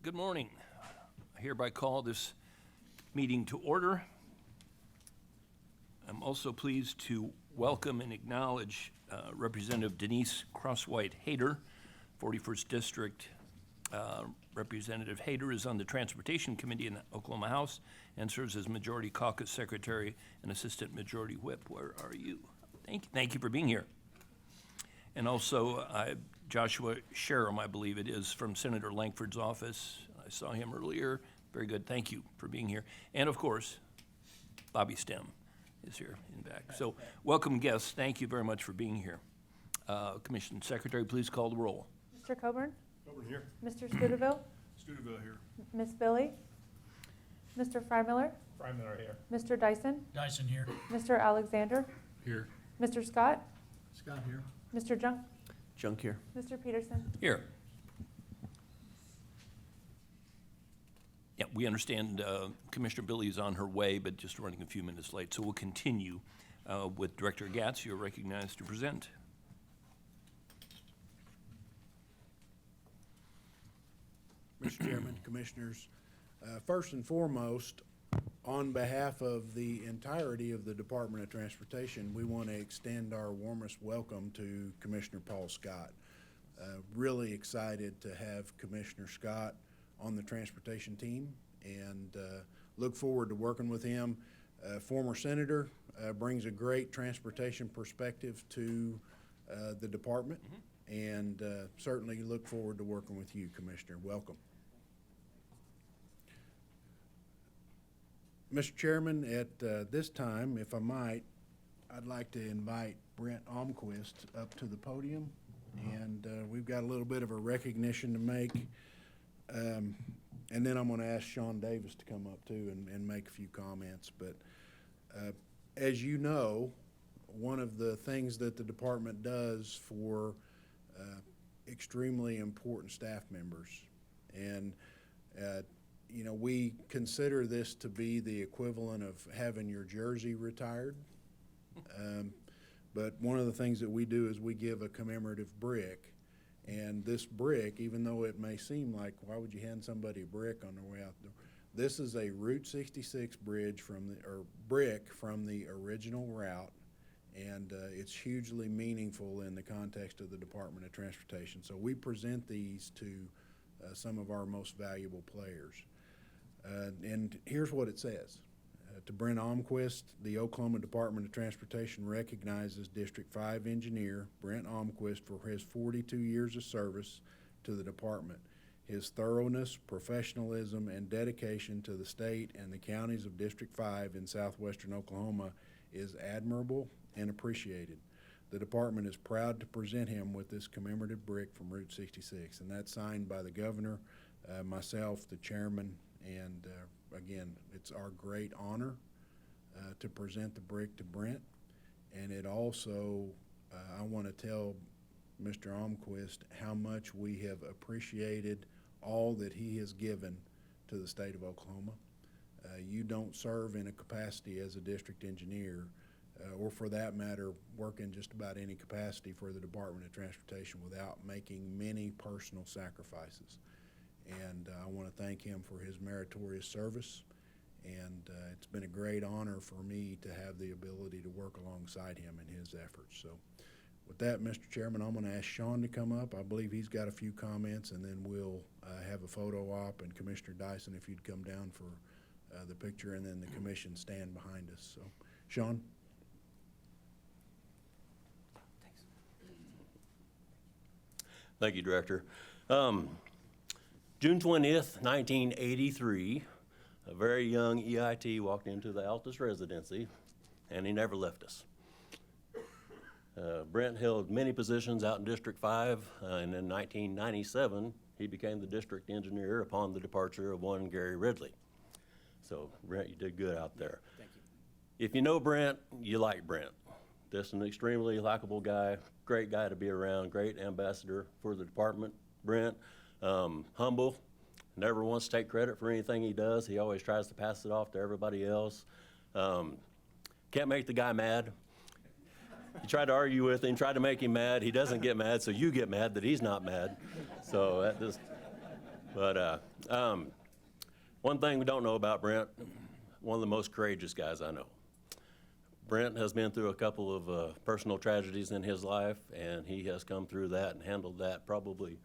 Good morning. I hereby call this meeting to order. I'm also pleased to welcome and acknowledge Representative Denise Crosswhite-Hayter, 41st District. Representative Hayter is on the Transportation Committee in the Oklahoma House and serves as Majority Caucus Secretary and Assistant Majority Whip. Where are you? Thank you for being here. And also Joshua Sherem, I believe it is, from Senator Langford's office. I saw him earlier. Very good. Thank you for being here. And of course, Bobby Stem is here in back. So welcome guests. Thank you very much for being here. Commission Secretary, please call the roll. Mr. Coburn? Coburn here. Mr. Studeville? Studeville here. Miss Billy? Mr. Freimiller? Freimiller here. Mr. Dyson? Dyson here. Mr. Alexander? Here. Mr. Scott? Scott here. Mr. Junk? Junk here. Mr. Peterson? Here. Yeah, we understand Commissioner Billy is on her way, but just running a few minutes late. So we'll continue with Director Gatz. You're recognized to present. Mr. Chairman, Commissioners, first and foremost, on behalf of the entirety of the Department of Transportation, we want to extend our warmest welcome to Commissioner Paul Scott. Really excited to have Commissioner Scott on the transportation team and look forward to working with him. Former senator, brings a great transportation perspective to the department, and certainly look forward to working with you, Commissioner. Welcome. Mr. Chairman, at this time, if I might, I'd like to invite Brent Almquist up to the podium, and we've got a little bit of a recognition to make, and then I'm going to ask Sean Davis to come up too and make a few comments. But as you know, one of the things that the department does for extremely important staff members, and you know, we consider this to be the equivalent of having your jersey retired. But one of the things that we do is we give a commemorative brick. And this brick, even though it may seem like, why would you hand somebody a brick on their way out there? This is a Route 66 brick from the original route. And it's hugely meaningful in the context of the Department of Transportation. So we present these to some of our most valuable players. And here's what it says. To Brent Almquist, the Oklahoma Department of Transportation recognizes District 5 engineer Brent Almquist for his 42 years of service to the department. His thoroughness, professionalism, and dedication to the state and the counties of District 5 in southwestern Oklahoma is admirable and appreciated. The department is proud to present him with this commemorative brick from Route 66, and that's signed by the governor, myself, the chairman, and again, it's our great honor to present the brick to Brent. And it also, I want to tell Mr. Almquist how much we have appreciated all that he has given to the state of Oklahoma. You don't serve in a capacity as a district engineer, or for that matter, work in just about any capacity for the Department of Transportation without making many personal sacrifices. And I want to thank him for his meritorious service, and it's been a great honor for me to have the ability to work alongside him in his efforts. So with that, Mr. Chairman, I'm going to ask Sean to come up. I believe he's got a few comments, and then we'll have a photo op, and Commissioner Dyson, if you'd come down for the picture, and then the commission stand behind us. So, Sean? Thank you, Director. June 20th, 1983, a very young EIT walked into the Altus residency, and he never left us. Brent held many positions out in District 5, and in 1997, he became the district engineer upon the departure of one Gary Ridley. So, Brent, you did good out there. Thank you. If you know Brent, you like Brent. This is an extremely likable guy, great guy to be around, great ambassador for the department. Brent, humble, never wants to take credit for anything he does. He always tries to pass it off to everybody else. Can't make the guy mad. You try to argue with him, try to make him mad. He doesn't get mad, so you get mad that he's not mad. So that just But one thing we don't know about Brent, one of the most courageous guys I know. Brent has been through a couple of personal tragedies in his life, and he has come through that and handled that probably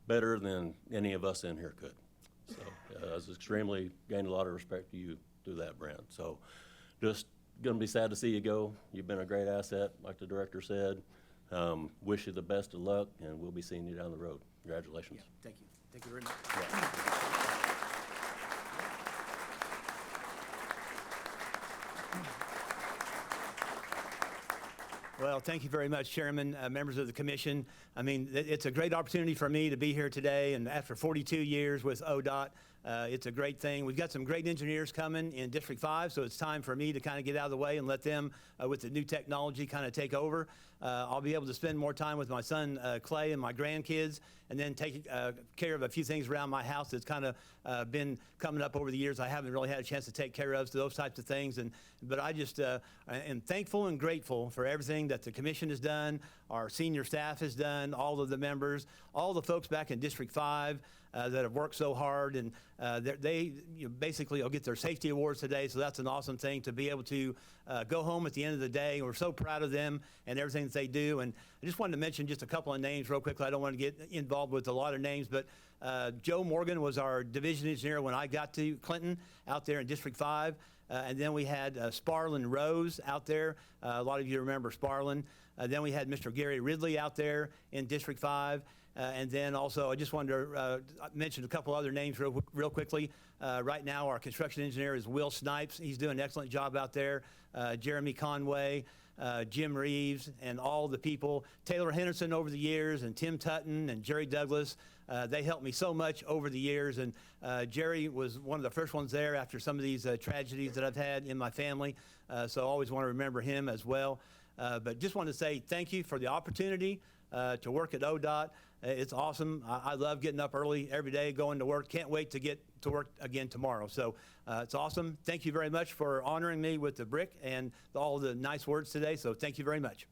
better than any of us in here could. So I was extremely, gained a lot of respect to you through that, Brent. So just going to be sad to see you go. You've been a great asset, like the director said. Wish you the best of luck, and we'll be seeing you down the road. Congratulations. Thank you. Thank you very much. Well, thank you very much, Chairman, members of the commission. I mean, it's a great opportunity for me to be here today, and after 42 years with ODOT, it's a great thing. We've got some great engineers coming in District 5, so it's time for me to kind of get out of the way and let them, with the new technology, kind of take over. I'll be able to spend more time with my son, Clay, and my grandkids, and then take care of a few things around my house that's kind of been coming up over the years. I haven't really had a chance to take care of, so those types of things. But I just am thankful and grateful for everything that the commission has done, our senior staff has done, all of the members, all the folks back in District 5 that have worked so hard, and they basically will get their safety awards today, so that's an awesome thing to be able to go home at the end of the day. We're so proud of them and everything that they do. And I just wanted to mention just a couple of names real quickly. I don't want to get involved with a lot of names, but Joe Morgan was our division engineer when I got to Clinton out there in District 5. And then we had Sparlin Rose out there. A lot of you remember Sparlin. Then we had Mr. Gary Ridley out there in District 5. And then also, I just wanted to mention a couple other names real quickly. Right now, our construction engineer is Will Snipes. He's doing an excellent job out there. Jeremy Conway, Jim Reeves, and all the people. Taylor Henderson over the years, and Tim Tutton, and Jerry Douglas. They helped me so much over the years. And Jerry was one of the first ones there after some of these tragedies that I've had in my family. So I always want to remember him as well. But just want to say thank you for the opportunity to work at ODOT. It's awesome. I love getting up early every day, going to work. Can't wait to get to work again tomorrow. So it's awesome. Thank you very much for honoring me with the brick and all the nice words today. So thank you very much.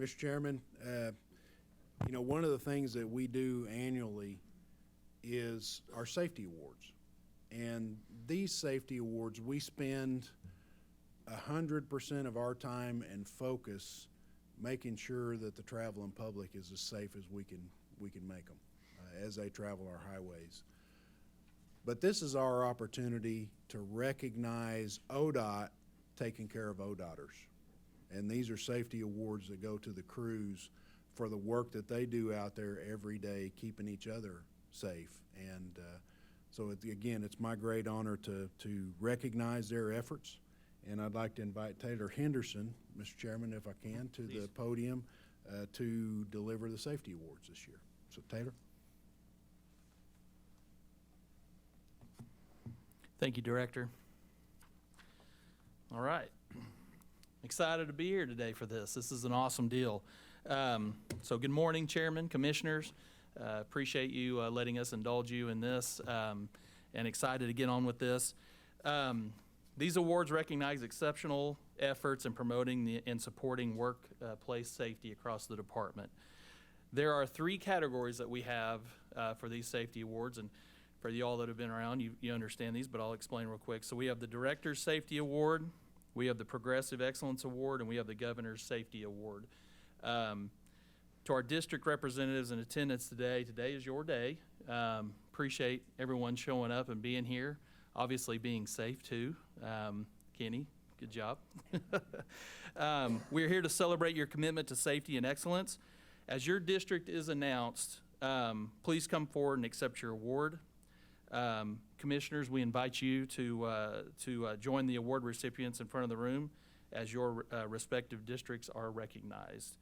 Mr. Chairman, one of the things that we do annually is our safety awards. And these safety awards, we spend 100% of our time and focus making sure that the traveling public is as safe as we can make them as they travel our highways. But this is our opportunity to recognize ODOT taking care of ODOTers. And these are safety awards that go to the crews for the work that they do out there every day, keeping each other safe. And so again, it's my great honor to recognize their efforts. And I'd like to invite Taylor Henderson, Mr. Chairman, if I can, to the podium to deliver the safety awards this year. So Taylor. Thank you, Director. All right. Excited to be here today for this. This is an awesome deal. So good morning, Chairman, Commissioners. Appreciate you letting us indulge you in this, and excited to get on with this. These awards recognize exceptional efforts in promoting and supporting workplace safety across the department. There are 3 categories that we have for these safety awards, and for y'all that have been around, you understand these, but I'll explain real quick. So we have the Director's Safety Award, we have the Progressive Excellence Award, and we have the Governor's Safety Award. To our district representatives in attendance today is your day. Appreciate everyone showing up and being here, obviously being safe too. Kenny, good job. We're here to celebrate your commitment to safety and excellence. As your district is announced, please come forward and accept your award. Commissioners, we invite you to join the award recipients in front of the room as your respective districts are recognized.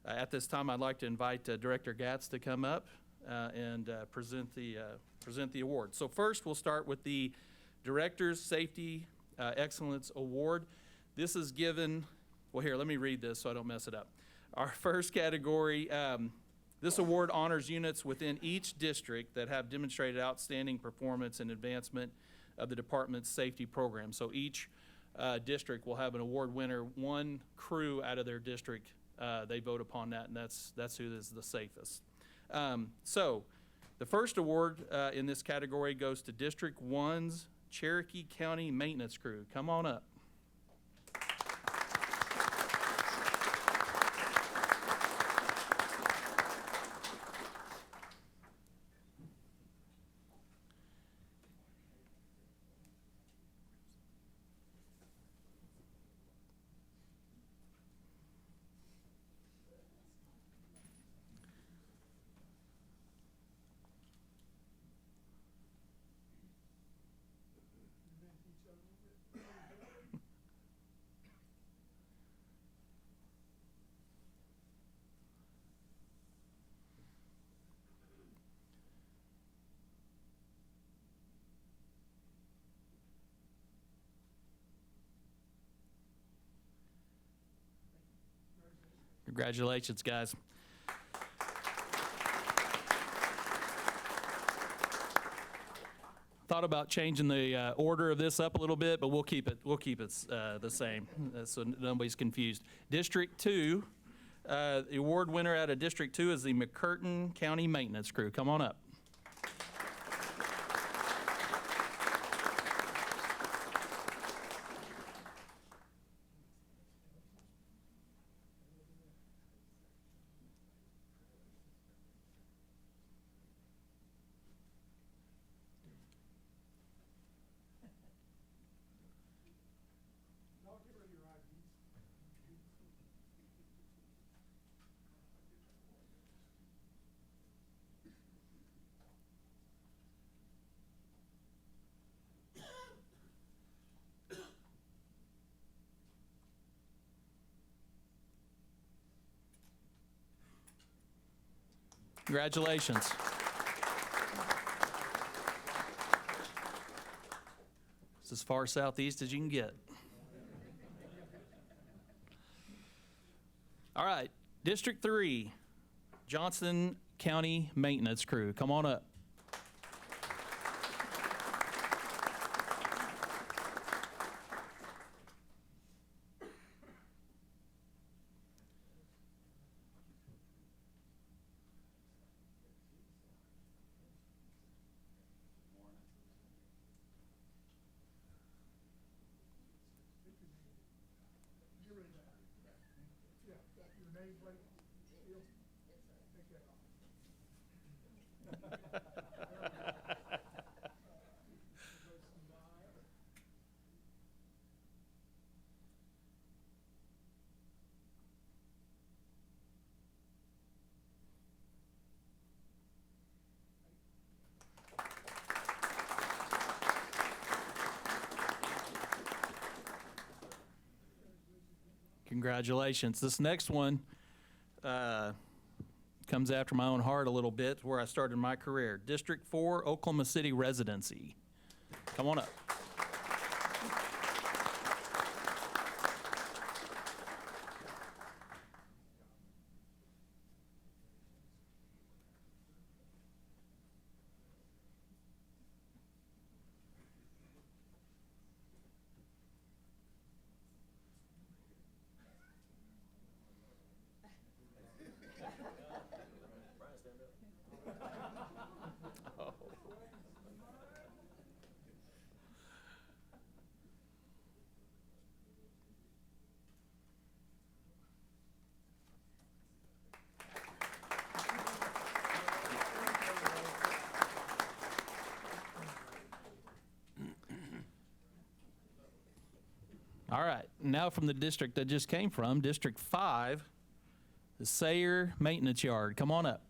At this time, I'd like to invite Director Gatz to come up and present the award. So first, we'll start with the Director's Safety Excellence Award. This is given, well, here, let me read this so I don't mess it up. Our first category, this award honors units within each district that have demonstrated outstanding performance and advancement of the department's safety program. So each district will have an award winner, one crew out of their district. They vote upon that, and that's who is the safest. So the first award in this category goes to District 1's Cherokee County Maintenance Crew. Come on up. Congratulations, guys. Thought about changing the order of this up a little bit, but we'll keep it the same, so nobody's confused. District 2, the award winner out of District 2 is the McCurtain County Maintenance Crew. Come on up. Congratulations. It's as far southeast as you can get. All right, District 3, Johnson County Maintenance Crew. Come on up. Congratulations. This next one comes after my own heart a little bit, where I started my career. District 4, Oklahoma City Residency. Come on up. All right, now from the district that just came from, District 5, the Sayer Maintenance Yard. Come on up.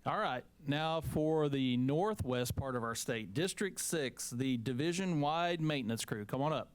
All right, now for the northwest part of our state, District 6, the division-wide maintenance crew. Come on up.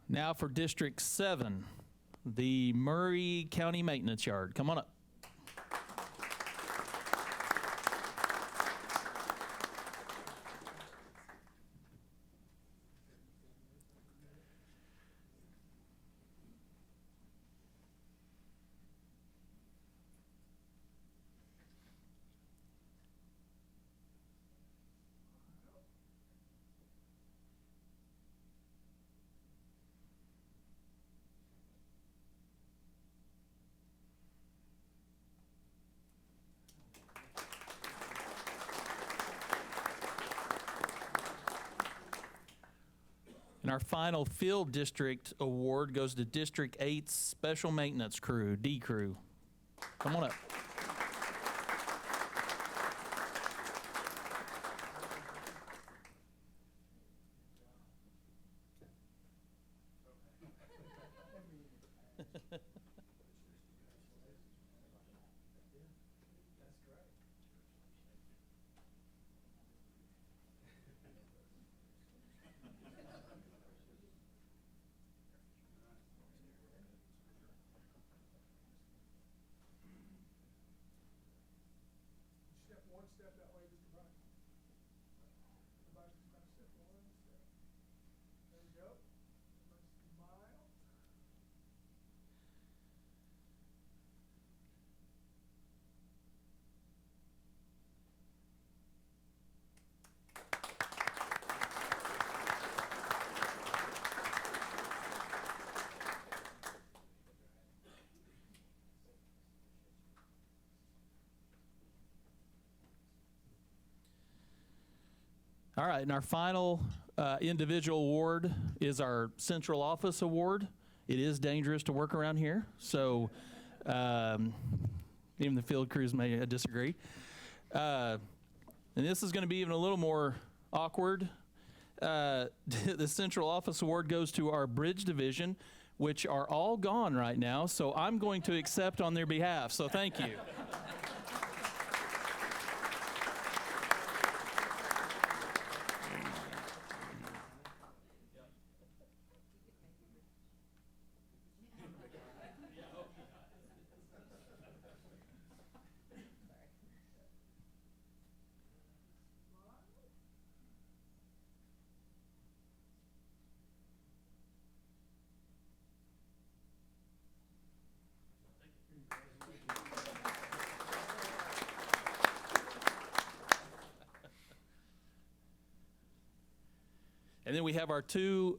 Now for District 7, the Murray County Maintenance Yard. Come on up. And our final field district award goes to District 8's Special Maintenance Crew, D Crew. Come on up. Step that way, Mr. Brown. Everybody's just gonna step one step. There we go. Everybody smile. All right, and our final individual award is our Central Office Award. It is dangerous to work around here, so even the field crews may disagree. And this is going to be even a little more awkward. The Central Office Award goes to our Bridge Division, which are all gone right now, so I'm going to accept on their behalf, so thank you. And then we have our two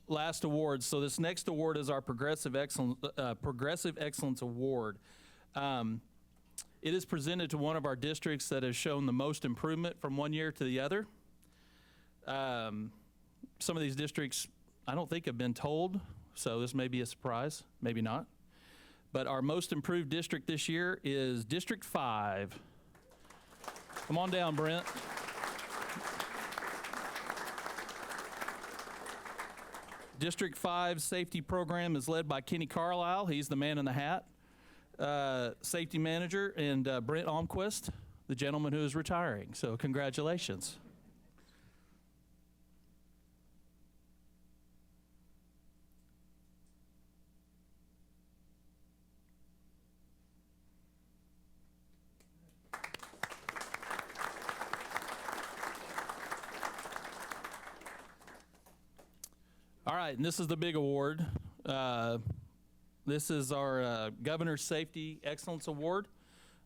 last award. So this next award is our Progressive Excellence Award. It is presented to one of our districts that has shown the most improvement from one year to the other. Some of these districts, I don't think, have been told, so this may be a surprise, maybe not. But our most improved district this year is District 5. Come on down, Brent. District 5 safety program is led by Kenny Carlisle. He's the man in the hat. Safety manager, and Brent Almquist, the gentleman who is retiring. So congratulations. All right, and this is the big award. This is our Governor's Safety Excellence Award.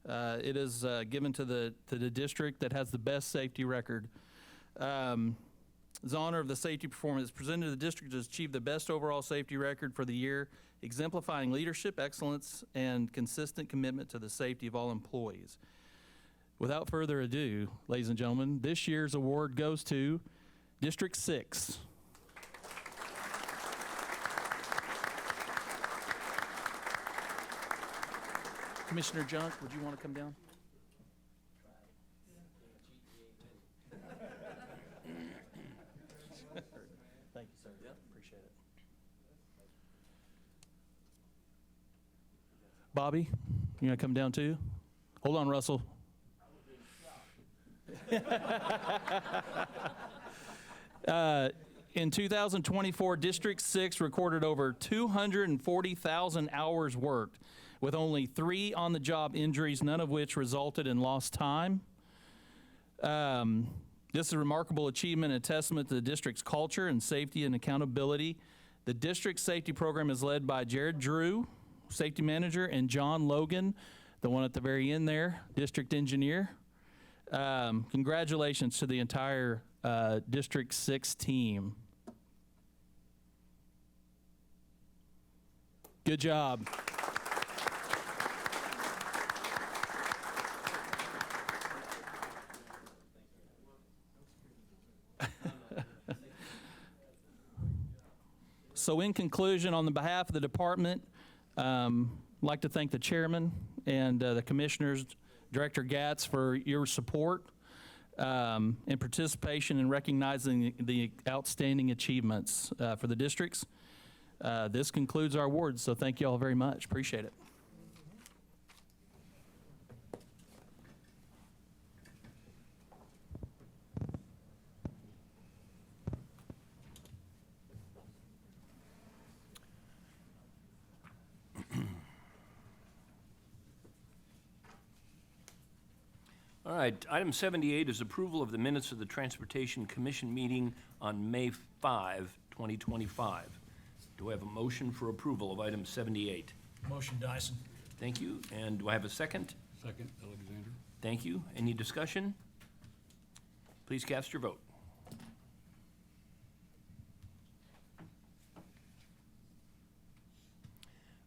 It is given to the district that has the best safety record. As honor of the safety performance presented to the district to achieve the best overall safety record for the year, exemplifying leadership, excellence, and consistent commitment to the safety of all employees. Without further ado, ladies and gentlemen, this year's award goes to District 6. Commissioner Junk, would you want to come down? Thank you, sir. Yep, appreciate it. Bobby, you gonna come down too? Hold on, Russell. In 2024, District 6 recorded over 240,000 hours worked, with only 3 on-the-job injuries, none of which resulted in lost time. This is a remarkable achievement and a testament to the district's culture and safety and accountability. The district safety program is led by Jared Drew, safety manager, and John Logan, the one at the very end there, district engineer. Congratulations to the entire District 6 team. Good job. So in conclusion, on the behalf of the department, I'd like to thank the chairman and the commissioners, Director Gatz, for your support and participation in recognizing the outstanding achievements for the districts. This concludes our awards, so thank you all very much. Appreciate it. All right, item 78 is approval of the minutes of the Transportation Commission meeting on May 5, 2025. Do I have a motion for approval of item 78? Motion, Dyson. Thank you. And do I have a second? Second, Alexander. Thank you. Any discussion? Please cast your vote.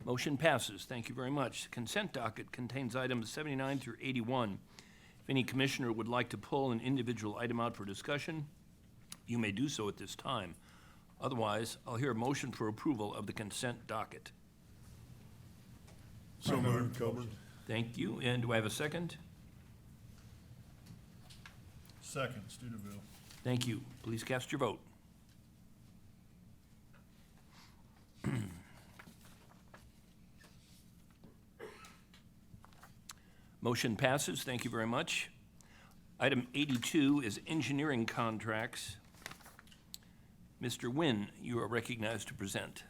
Motion passes. Thank you very much. Consent docket contains items 79 through 81. If any commissioner would like to pull an individual item out for discussion, you may do so at this time. Otherwise, I'll hear a motion for approval of the consent docket. So moved, Coburn. Thank you. And do I have a second? Second, Studeville. Thank you. Please cast your vote. Motion passes. Thank you very much. Item 82 is engineering contracts. Mr. Nguyen, you are recognized to present.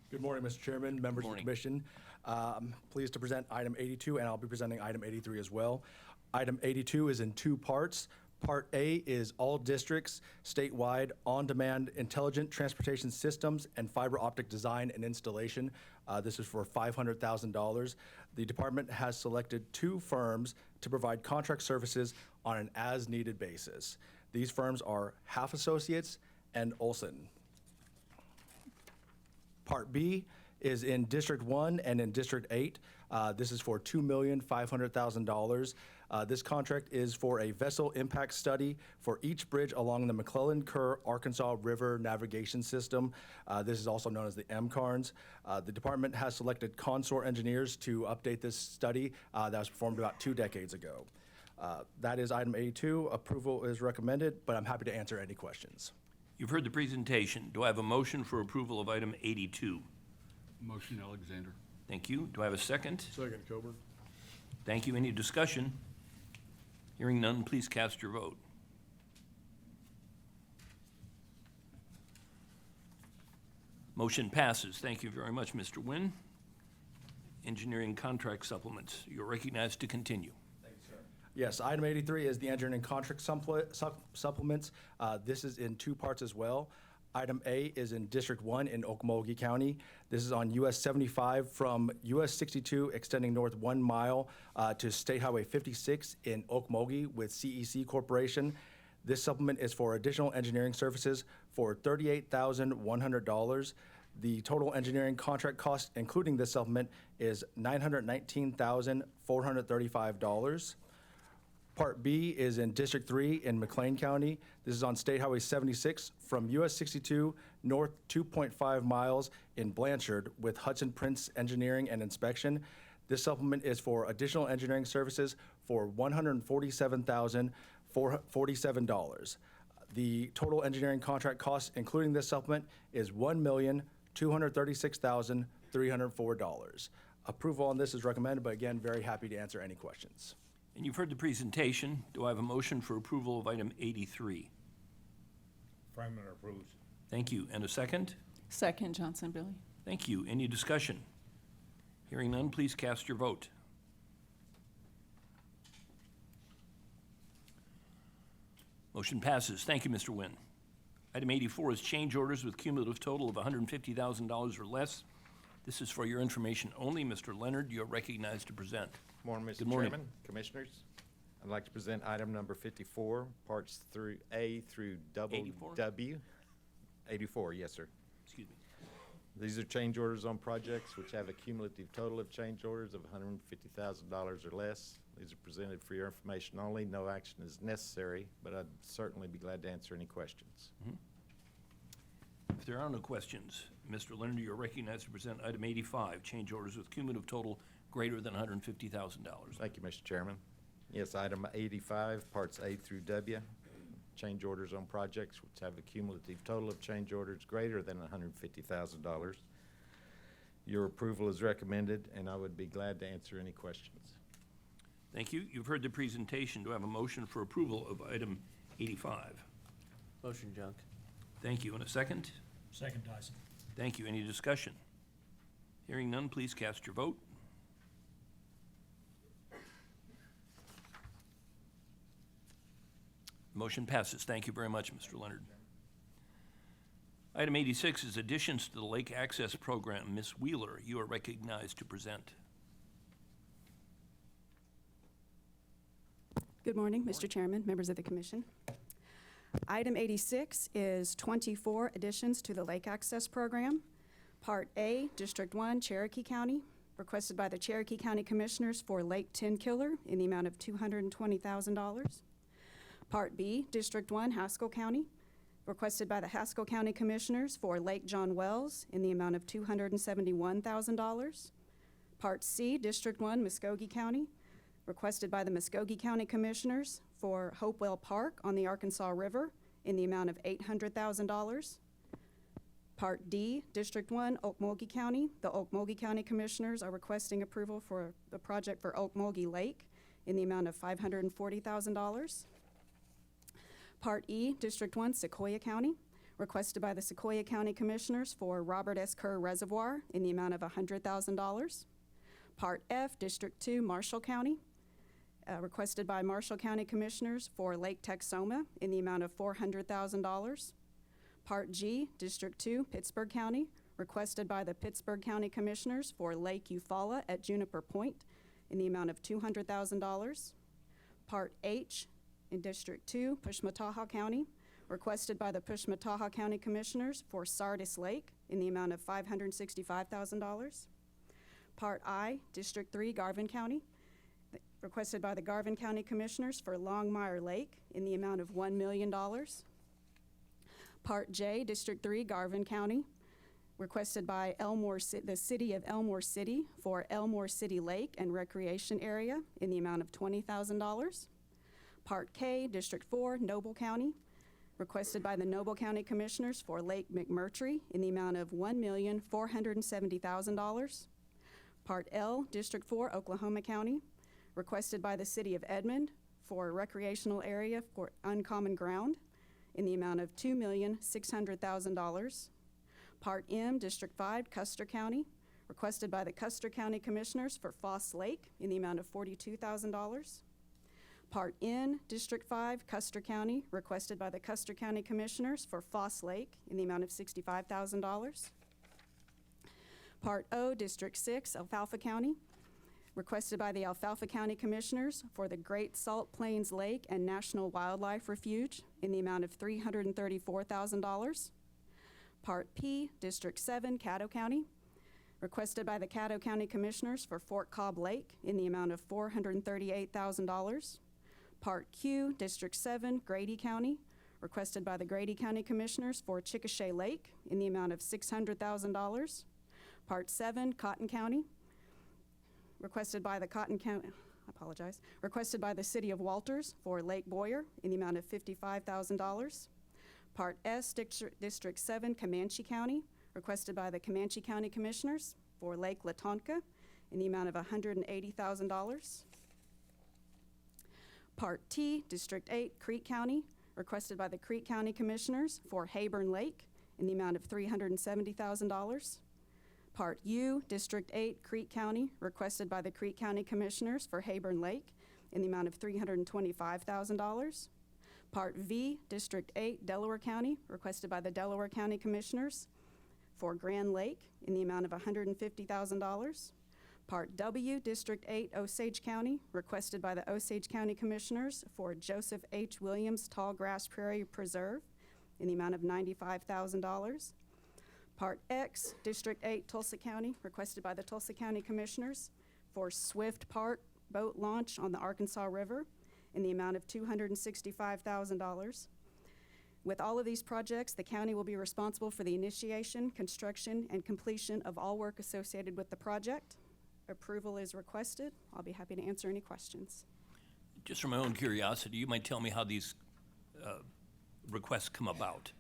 Good morning, Mr. Chairman, members of the Morning. commission. I'm pleased to present item 82, and I'll be presenting item 83 as well. Item 82 is in 2 parts. Part A is all districts statewide on-demand intelligent transportation systems and fiber optic design and installation. This is for $500,000. The department has selected 2 firms to provide contract services on an as-needed basis. These firms are Half Associates and Olson. Part B is in District 1 and in District 8. This is for $2,500,000. This contract is for a vessel impact study for each bridge along the McClellan-Kerr Arkansas River Navigation System. This is also known as the MCARNS. The department has selected consort engineers to update this study that was performed about 2 decades ago. That is item 82. Approval is recommended, but I'm happy to answer any questions. You've heard the presentation. Do I have a motion for approval of item 82? Motion Alexander. Thank you. Do I have a second? Second Coburn. Thank you. Any discussion? Hearing none, please cast your vote. Motion passes. Thank you very much, Mr. Nguyen. Engineering contract supplements. You're recognized to continue. Yes, item 83 is the engineering contract supplements. This is in 2 parts as well. Item A is in District 1 in Okmulgee County. This is on US 75 from US 62 extending north 1 mile to State Highway 56 in Okmulgee with CEC Corporation. This supplement is for additional engineering services for $38,100. The total engineering contract cost, including this supplement, is $919,435. Part B is in District 3 in McLean County. This is on State Highway 76 from US 62 north 2.5 miles in Blanchard with Hudson Prince Engineering and Inspection. This supplement is for additional engineering services for $147,047. The total engineering contract cost, including this supplement, is $1,236,304. Approval on this is recommended, but again, very happy to answer any questions. And you've heard the presentation. Do I have a motion for approval of item 83? Freeman approves. Thank you. And a second? Second, Johnson Billy. Thank you. Any discussion? Hearing none, please cast your vote. Motion passes. Thank you, Mr. Nguyen. Item 84 is change orders with cumulative total of $150,000 or less. This is for your information only. Mr. Leonard, you're recognized to present. Morning, Mr. Good morning. Chairman, Commissioners. I'd like to present item number 54, parts through A through double 84? W. 84, yes, sir. Excuse me. These are change orders on projects which have a cumulative total of change orders of $150,000 or less. These are presented for your information only. No action is necessary, but I'd certainly be glad to answer any questions. If there are no questions, Mr. Leonard, you're recognized to present item 85, change orders with cumulative total greater than $150,000. Thank you, Mr. Chairman. Yes, item 85, parts A through W, change orders on projects which have a cumulative total of change orders greater than $150,000. Your approval is recommended, and I would be glad to answer any questions. Thank you. You've heard the presentation. Do I have a motion for approval of item 85? Motion, Junk. Thank you. And a second? Second Dyson. Thank you. Any discussion? Hearing none, please cast your vote. Motion passes. Thank you very much, Mr. Leonard. Item 86 is additions to the Lake Access Program. Ms. Wheeler, you are recognized to present. Good morning, Mr. Chairman, members of the commission. Item 86 is 24 additions to the Lake Access Program. Part A, District 1, Cherokee County, requested by the Cherokee County Commissioners for Lake Tenkiller in the amount of $220,000. Part B, District 1, Haskell County, requested by the Haskell County Commissioners for Lake John Wells in the amount of $271,000. Part C, District 1, Muskogee County, requested by the Muskogee County Commissioners for Hopewell Park on the Arkansas River in the amount of $800,000. Part D, District 1, Okmulgee County. The Okmulgee County Commissioners are requesting approval for the project for Okmulgee Lake in the amount of $540,000. Part E, District 1, Sequoia County, requested by the Sequoia County Commissioners for Robert S. Kerr Reservoir in the amount of $100,000. Part F, District 2, Marshall County, requested by Marshall County Commissioners for Lake Texoma in the amount of $400,000. Part G, District 2, Pittsburgh County, requested by the Pittsburgh County Commissioners for Lake Eufaula at Juniper Point in the amount of $200,000. Part H, in District 2, Pushmataha County, requested by the Pushmataha County Commissioners for Sardis Lake in the amount of $565,000. Part I, District 3, Garvin County, requested by the Garvin County Commissioners for Longmire Lake in the amount of $1 million. Part J, District 3, Garvin County, requested by the City of Elmore City for Elmore City Lake and Recreation Area in the amount of $20,000. Part K, District 4, Noble County, requested by the Noble County Commissioners for Lake McMurtry in the amount of $1,470,000. Part L, District 4, Oklahoma County, requested by the City of Edmond for recreational area for Uncommon Ground in the amount of $2,600,000. Part M, District 5, Custer County, requested by the Custer County Commissioners for Foss Lake in the amount of $42,000. Part N, District 5, Custer County, requested by the Custer County Commissioners for Foss Lake in the amount of $65,000. Part O, District 6, Alfalfa County, requested by the Alfalfa County Commissioners for the Great Salt Plains Lake and National Wildlife Refuge in the amount of $334,000. Part P, District 7, Caddo County, requested by the Caddo County Commissioners for Fort Cobb Lake in the amount of $438,000. Part Q, District 7, Grady County, requested by the Grady County Commissioners for Chickasha Lake in the amount of $600,000. Part 7, Cotton County, requested by the requested by the City of Walters for Lake Boyer in the amount of $55,000. Part S, District 7, Comanche County, requested by the Comanche County Commissioners for Lake Latonka in the amount of $180,000. Part T, District 8, Creek County, requested by the Creek County Commissioners for Hayburn Lake in the amount of $370,000. Part U, District 8, Creek County, requested by the Creek County Commissioners for Hayburn Lake in the amount of $325,000. Part V, District 8, Delaware County, requested by the Delaware County Commissioners for Grand Lake in the amount of $150,000. Part W, District 8, Osage County, requested by the Osage County Commissioners for Joseph H. Williams Tallgrass Prairie Preserve in the amount of $95,000. Part X, District 8, Tulsa County, requested by the Tulsa County Commissioners for Swift Park Boat Launch on the Arkansas River in the amount of $265,000. With all of these projects, the county will be responsible for the initiation, construction, and completion of all work associated with the project. Approval is requested. I'll be happy to answer any questions. Just from my own curiosity, you might tell me how these requests come about.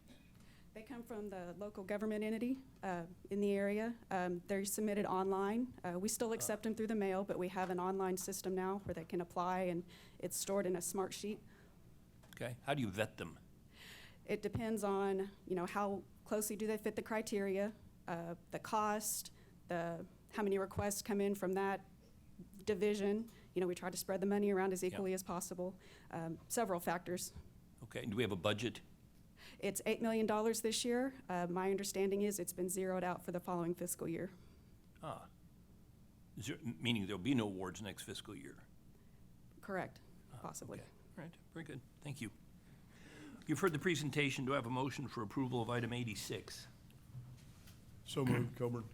They come from the local government entity in the area. They're submitted online. We still accept them through the mail, but we have an online system now where they can apply, and it's stored in a smart sheet. Okay, how do you vet them? It depends on, how closely do they fit the criteria, the cost, how many requests come in from that division. We try to spread the money around as equally as possible. Several factors. Okay, and do we have a budget? It's $8 million this year. My understanding is it's been zeroed out for the following fiscal year. Meaning there'll be no awards next fiscal year? Correct, possibly. Okay. All right, very good, thank you. You've heard the presentation. Do I have a motion for approval of item 86? So moved, Coburn.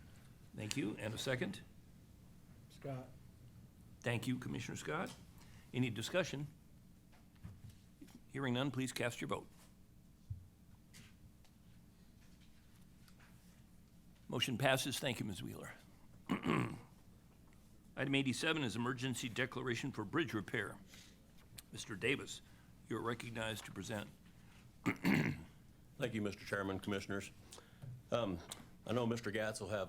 Thank you, and a second? Scott. Thank you, Commissioner Scott. Any discussion? Hearing none, please cast your vote. Motion passes. Thank you, Ms. Wheeler. Item 87 is emergency declaration for bridge repair. Mr. Davis, you are recognized to present. Thank you, Mr. Chairman, Commissioners. I know Mr. Gatz will have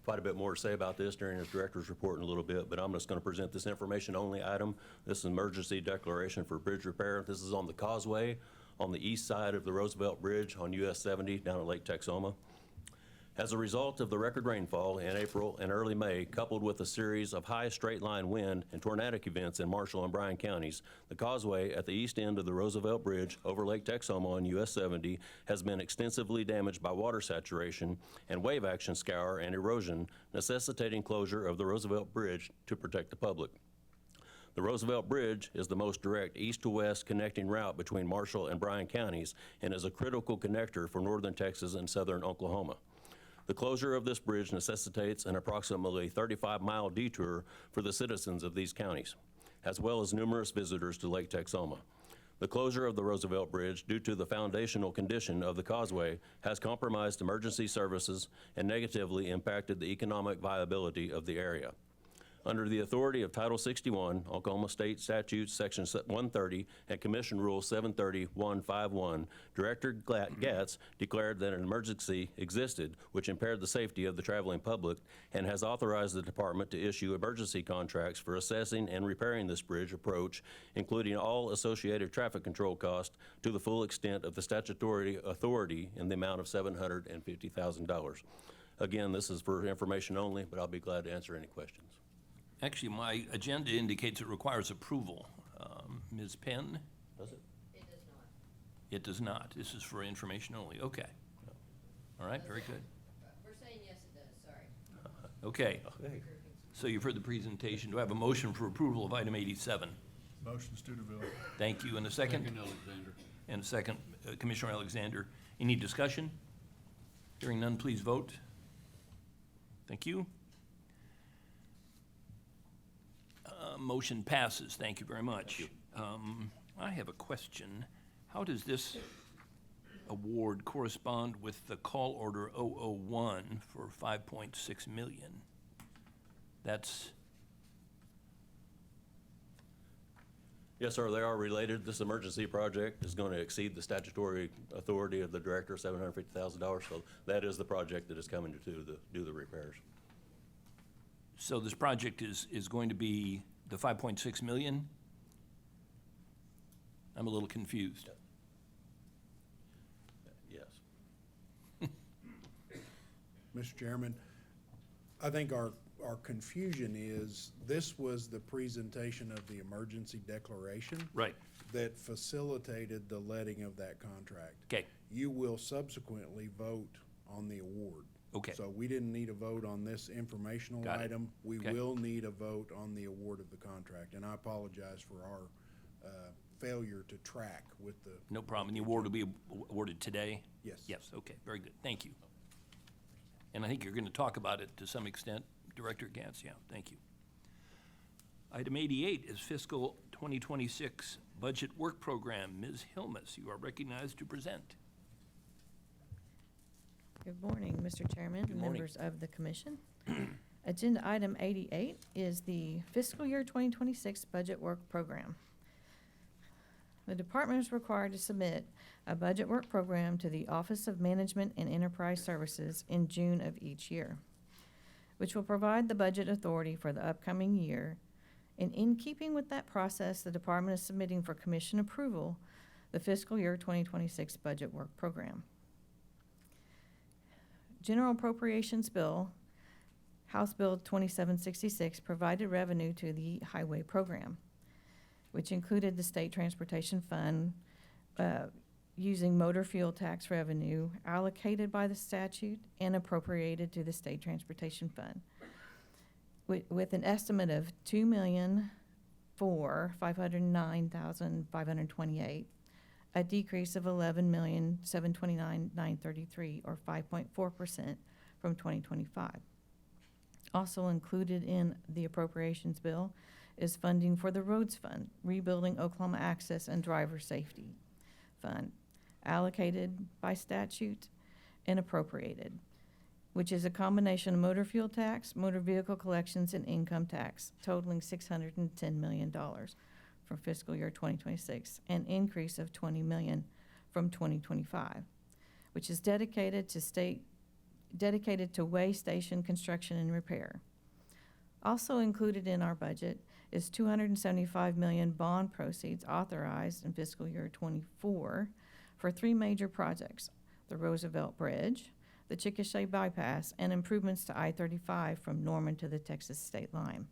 quite a bit more to say about this during his director's report in a little bit, but I'm just going to present this information-only item. This is emergency declaration for bridge repair. This is on the causeway on the east side of the Roosevelt Bridge on US 70 down at Lake Texoma. As a result of the record rainfall in April and early May, coupled with a series of high straight-line wind and tornadic events in Marshall and Bryan counties, the causeway at the east end of the Roosevelt Bridge over Lake Texoma on US 70 has been extensively damaged by water saturation and wave action scour and erosion, necessitating closure of the Roosevelt Bridge to protect the public. The Roosevelt Bridge is the most direct east-to-west connecting route between Marshall and Bryan counties and is a critical connector for northern Texas and southern Oklahoma. The closure of this bridge necessitates an approximately 35-mile detour for the citizens of these counties, as well as numerous visitors to Lake Texoma. The closure of the Roosevelt Bridge due to the foundational condition of the causeway has compromised emergency services and negatively impacted the economic viability of the area. Under the authority of Title 61, Oklahoma State Statutes, Section 130, and Commission Rule 730-151, Director Gatz declared that an emergency existed which impaired the safety of the traveling public and has authorized the department to issue emergency contracts for assessing and repairing this bridge approach, including all associated traffic control costs to the full extent of the statutory authority in the amount of $750,000. Again, this is for information only, but I'll be glad to answer any questions. Actually, my agenda indicates it requires approval. Ms. Penn? Does it? It does not. This is for information only. Okay. All right, very good. We're saying yes, it does, sorry. Okay. So you've heard the presentation. Do I have a motion for approval of item 87? Motion, Studeville. Thank you. And a second? Second, Alexander. And a second, Commissioner Alexander. Any discussion? Hearing none, please vote. Thank you. Motion passes. Thank you very much. I have a question. How does this award correspond with the call order 001 for $5.6 million? That's, Yes, sir, they are related. This emergency project is going to exceed the statutory authority of the director, $750,000, so that is the project that is coming to do the repairs. so this project is going to be the $5.6 million? I'm a little confused. Yes. Mr. Chairman, I think our confusion is, this was the presentation of the emergency declaration Right. that facilitated the letting of that contract. Okay. You will subsequently vote on the award. Okay. So we didn't need a vote on this informational Got it. item. We Okay. will need a vote on the award of the contract, and I apologize for our failure to track with the. No problem. And the award will be awarded today? Yes. Yes, okay, very good. Thank you. And I think you're going to talk about it to some extent, Director Gatz. Yeah, thank you. Item 88 is fiscal 2026 budget work program. Ms. Hilmes, you are recognized to present. Good morning, Mr. Chairman, Good morning. members of the commission. Agenda item 88 is the fiscal year 2026 budget work program. The department is required to submit a budget work program to the Office of Management and Enterprise Services in June of each year, which will provide the budget authority for the upcoming year. And in keeping with that process, the department is submitting for commission approval the fiscal year 2026 budget work program. General Appropriations Bill, House Bill 2766, provided revenue to the highway program, which included the State Transportation Fund using motor fuel tax revenue allocated by the statute and appropriated to the State Transportation Fund, with an estimate of $2,509,528, a decrease of $11,729,933, or 5.4% from 2025. Also included in the appropriations bill is funding for the Roads Fund, Rebuilding Oklahoma Access and Driver Safety Fund, allocated by statute and appropriated, which is a combination of motor fuel tax, motor vehicle collections, and income tax, totaling $610 million for fiscal year 2026, an increase of $20 million from 2025, which is dedicated to way station construction and repair. Also included in our budget is $275 million bond proceeds authorized in fiscal year 24 for three major projects: the Roosevelt Bridge, the Chickasha Bypass, and improvements to I-35 from Norman to the Texas state line.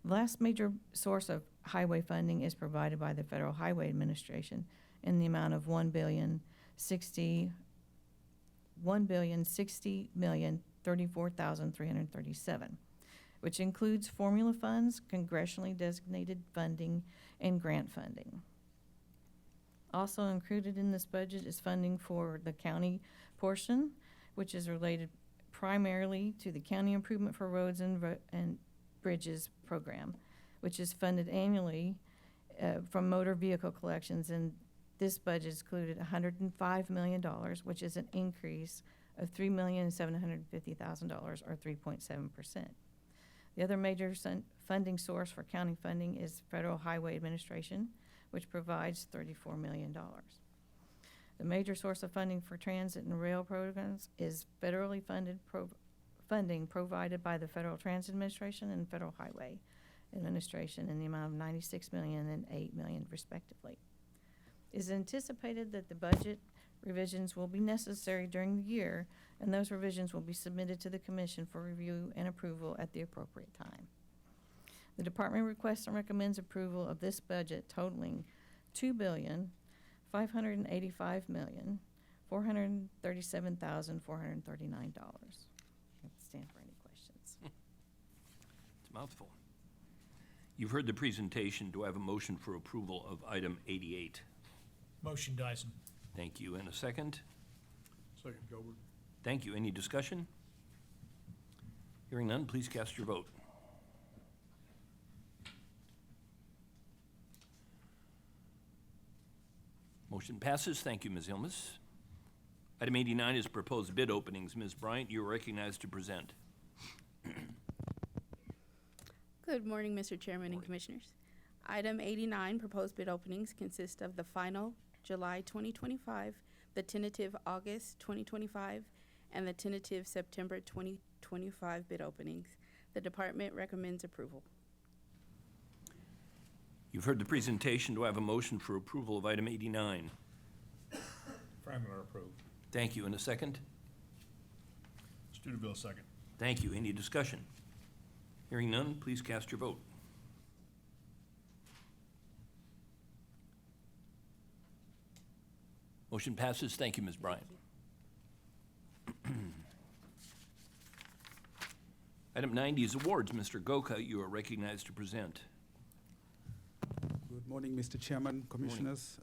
The last major source of highway funding is provided by the Federal Highway Administration in the amount of $1,060,034,337, which includes formula funds, congressionally designated funding, and grant funding. Also included in this budget is funding for the county portion, which is related primarily to the County Improvement for Roads and Bridges program, which is funded annually from motor vehicle collections, and this budget included $105 million, which is an increase of $3,750,000, or 3.7%. The other major funding source for county funding is Federal Highway Administration, which provides $34 million. The major source of funding for transit and rail programs is federally funded funding provided by the Federal Transit Administration and Federal Highway Administration in the amount of $96 million and $8 million respectively. It is anticipated that the budget revisions will be necessary during the year, and those revisions will be submitted to the Commission for review and approval at the appropriate time. The Department requests and recommends approval of this budget totaling $2,585,437,439. Stand for any questions. It's a mouthful. You've heard the presentation. Do I have a motion for approval of item 88? Motion Dyson. Thank you. And a second? Second, Coburn. Thank you. Any discussion? Hearing none, please cast your vote. Motion passes. Thank you, Ms. Ilmes. Item 89 is proposed bid openings. Ms. Bryant, you are recognized to present. Good morning, Mr. Chairman and Commissioners. Item 89, proposed bid openings, consist of the final July 2025, the tentative August 2025, and the tentative September 2025 bid openings. The department recommends approval. You've heard the presentation. Do I have a motion for approval of item 89? Frommer approved. Thank you. And a second? Studeville second. Thank you. Any discussion? Hearing none, please cast your vote. Motion passes. Thank you, Ms. Bryant. Item 90 is awards. Mr. Goka, you are recognized to present. Good morning, Mr. Chairman, Commissioners.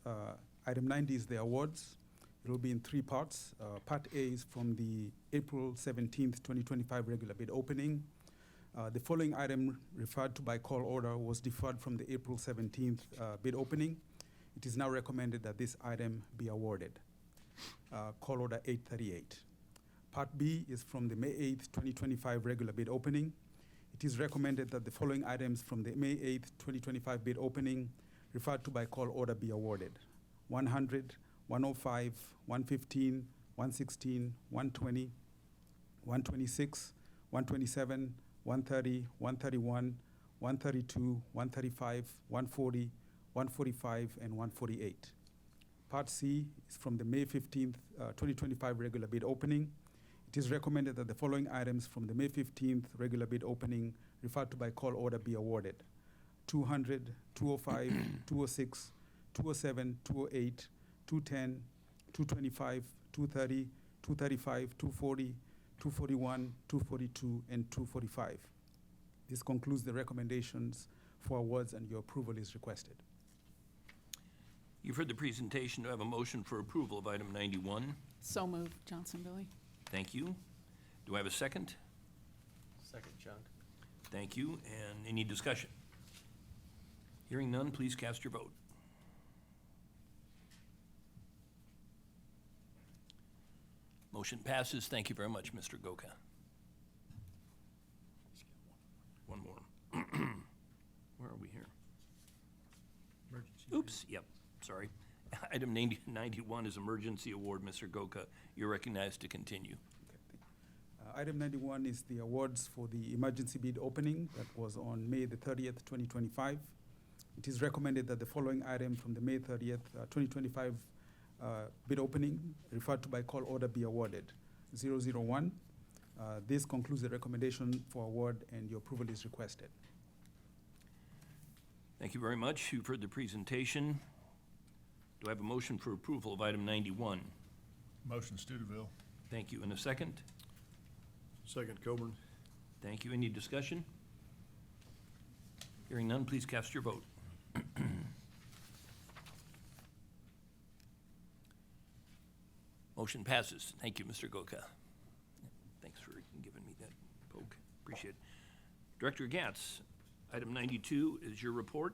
Item 90 is the awards. It will be in three parts. Part A is from the April 17th, 2025 regular bid opening. The following item referred to by call order was deferred from the April 17th bid opening. It is now recommended that this item be awarded. Call order 838. Part B is from the May 8th, 2025 regular bid opening. It is recommended that the following items from the May 8th, 2025 bid opening referred to by call order be awarded. 100, 105, 115, 116, 120, 126, 127, 130, 131, 132, 135, 140, 145, and 148. Part C is from the May 15th, 2025 regular bid opening. It is recommended that the following items from the May 15th regular bid opening referred to by call order be awarded. 200, 205, 206, 207, 208, 210, 225, 230, 235, 240, 241, 242, and 245. This concludes the recommendations for awards, and your approval is requested. You've heard the presentation. Do I have a motion for approval of item 91? So moved, Johnson Billy. Thank you. Do I have a second? Second, John. Thank you. And any discussion? Hearing none, please cast your vote. Motion passes. Thank you very much, Mr. Goka. One more. Where are we here? Oops, yep, sorry. Item 91 is emergency award. Mr. Goka, you're recognized to continue. Item 91 is the awards for the emergency bid opening that was on May the 30th, 2025. It is recommended that the following item from the May 30th, 2025 bid opening referred to by call order be awarded. 001. This concludes the recommendation for award, and your approval is requested. Thank you very much. You've heard the presentation. Do I have a motion for approval of item 91? Motion Studeville. Thank you. And a second? Second, Coburn. Thank you. Any discussion? Hearing none, please cast your vote. Motion passes. Thank you, Mr. Goka. Thanks for Director Gatz, item 92 is your report.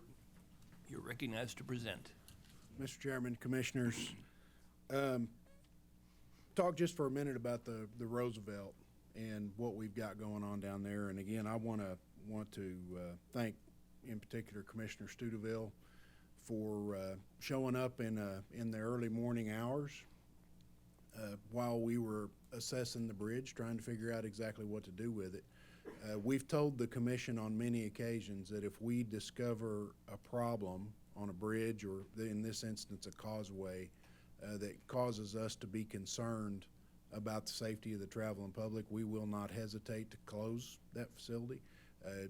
You're recognized to present. Mr. Chairman, Commissioners, talk just for a minute about the Roosevelt and what we've got going on down there. And again, I want to thank, in particular, Commissioner Studeville for showing up in the early morning hours while we were assessing the bridge, trying to figure out exactly what to do with it. We've told the commission on many occasions that if we discover a problem on a bridge, or in this instance a causeway, that causes us to be concerned about the safety of the traveling public, we will not hesitate to close that facility.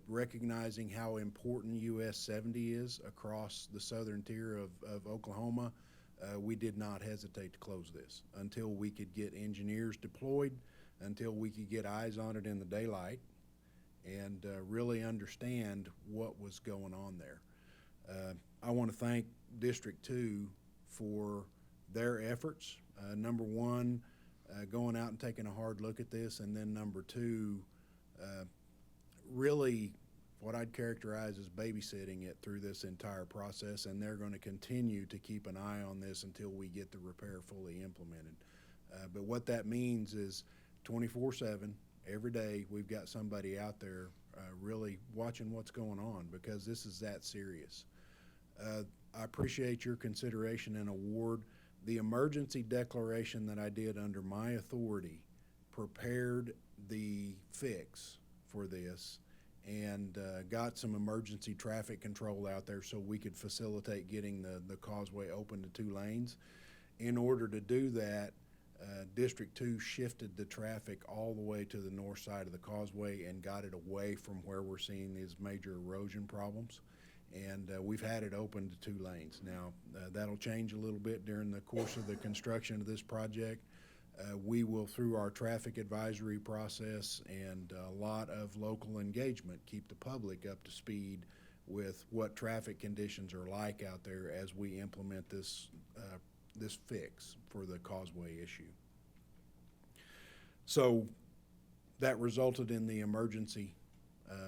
Recognizing how important US 70 is across the southern tier of Oklahoma, we did not hesitate to close this until we could get engineers deployed, until we could get eyes on it in the daylight, and really understand what was going on there. I want to thank District 2 for their efforts. Number one, going out and taking a hard look at this, and then number two, really what I'd characterize as babysitting it through this entire process, and they're going to continue to keep an eye on this until we get the repair fully implemented. But what that means is 24/7, every day, we've got somebody out there really watching what's going on, because this is that serious. I appreciate your consideration and award. The emergency declaration that I did under my authority prepared the fix for this, and got some emergency traffic control out there so we could facilitate getting the causeway open to 2 lanes. In order to do that, District 2 shifted the traffic all the way to the north side of the causeway and got it away from where we're seeing these major erosion problems. And we've had it open to 2 lanes. Now, that'll change a little bit during the course of the construction of this project. We will, through our traffic advisory process and a lot of local engagement, keep the public up to speed with what traffic conditions are like out there as we implement this fix for the causeway issue. So that resulted in the emergency